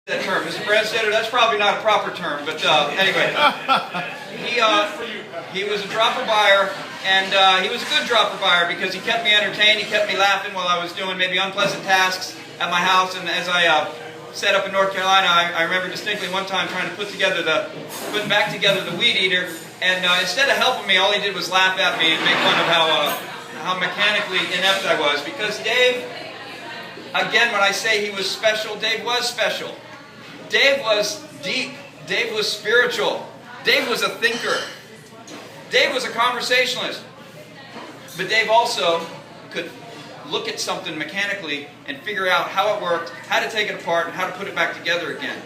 That term, Mr. Branstetter, that's probably not a proper term, but anyway, he was a dropper buyer, and he was a good dropper buyer because he kept me entertained, he kept me laughing while I was doing maybe unpleasant tasks at my house. And as I set up in North Carolina, I remember distinctly one time trying to putting back together the weed eater, and instead of helping me, all he did was laugh at me and make fun of how mechanically inept I was. Because Dave, again, when I say he was special, Dave was special. Dave was deep. Dave was spiritual. Dave was a thinker. Dave was a conversationalist. But Dave also could look at something mechanically and figure out how it worked, how to take it apart, and how to put it back together again.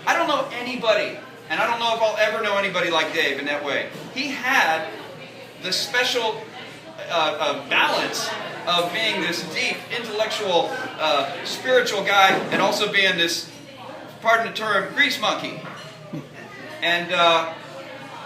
I don't know anybody, and I don't know if I'll ever know anybody like Dave in that way. He had the special balance of being this deep, intellectual, spiritual guy, and also being this, pardon the term, grease monkey. And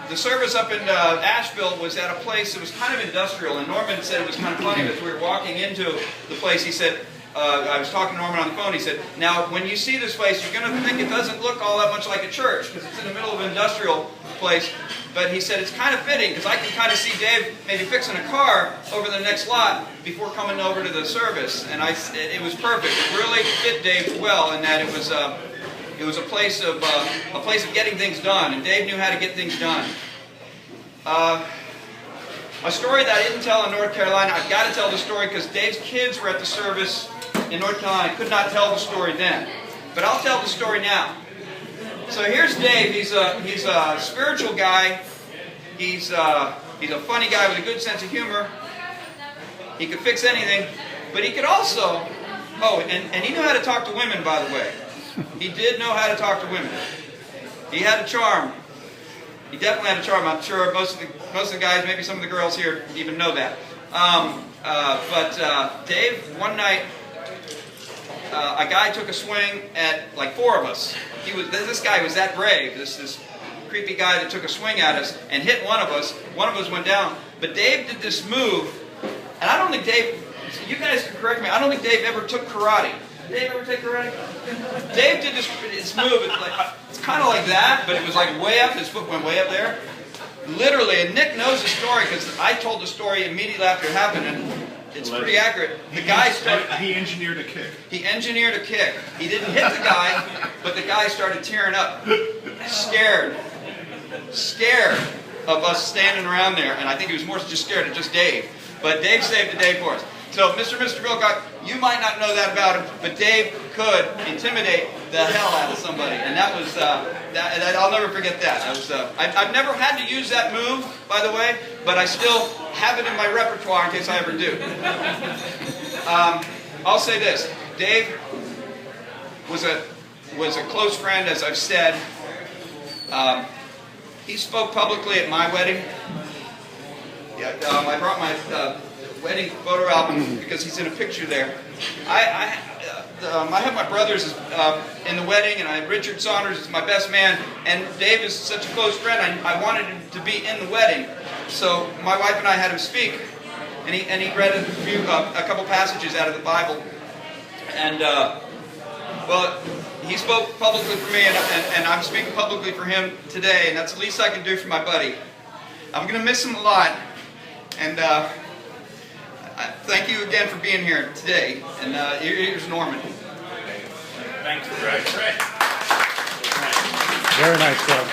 the service up in Asheville was at a place that was kind of industrial, and Norman said it was kind of funny as we were walking into the place. He said, I was talking to Norman on the phone, he said, now when you see this place, you're going to think it doesn't look all that much like a church, because it's in the middle of an industrial place. But he said it's kind of fitting, because I can kind of see Dave maybe fixing a car over the next lot before coming over to the service. And it was perfect. It really fit Dave well in that it was a place of getting things done, and Dave knew how to get things done. A story that I didn't tell in North Carolina, I've got to tell the story because Dave's kids were at the service in North Carolina. I could not tell the story then, but I'll tell the story now. So here's Dave. He's a spiritual guy. He's a funny guy with a good sense of humor. He could fix anything, but he could also, and he knew how to talk to women, by the way. He did know how to talk to women. He had a charm. He definitely had a charm. I'm sure most of the guys, maybe some of the girls here, even know that. But Dave, one night, a guy took a swing at like 4 of us. This guy was that brave. This creepy guy that took a swing at us and hit one of us. One of us went down. But Dave did this move, and I don't think Dave. You guys can correct me. I don't think Dave ever took karate. Did Dave ever take karate? Dave did this move. It's kind of like that, but it was like way up. His foot went way up there. Literally, and Nick knows the story because I told the story immediately after it happened, and it's pretty accurate. The guy started. He engineered a kick. He engineered a kick. He didn't hit the guy, but the guy started tearing up, scared of us standing around there. And I think he was more just scared of just Dave. But Dave saved the day for us. So, Mr. Tribelcock, you might not know that about him, but Dave could intimidate the hell out of somebody, and that was that I'll never forget that. I've never had to use that move, by the way, but I still have it in my repertoire in case I ever do. I'll say this: Dave was a close friend, as I've said. He spoke publicly at my wedding. Yeah, I brought my wedding photo album because he's in a picture there. I have my brothers in the wedding, and I have Richard Saunders is my best man, and Dave is such a close friend. I wanted him to be in the wedding, so my wife and I had him speak, and he read a couple passages out of the Bible, and well, he spoke publicly for me, and I'm speaking publicly for him today, and that's the least I can do for my buddy. I'm going to miss him a lot, and thank you again for being here today. And here's Norman. Thanks, Greg. Very nice job.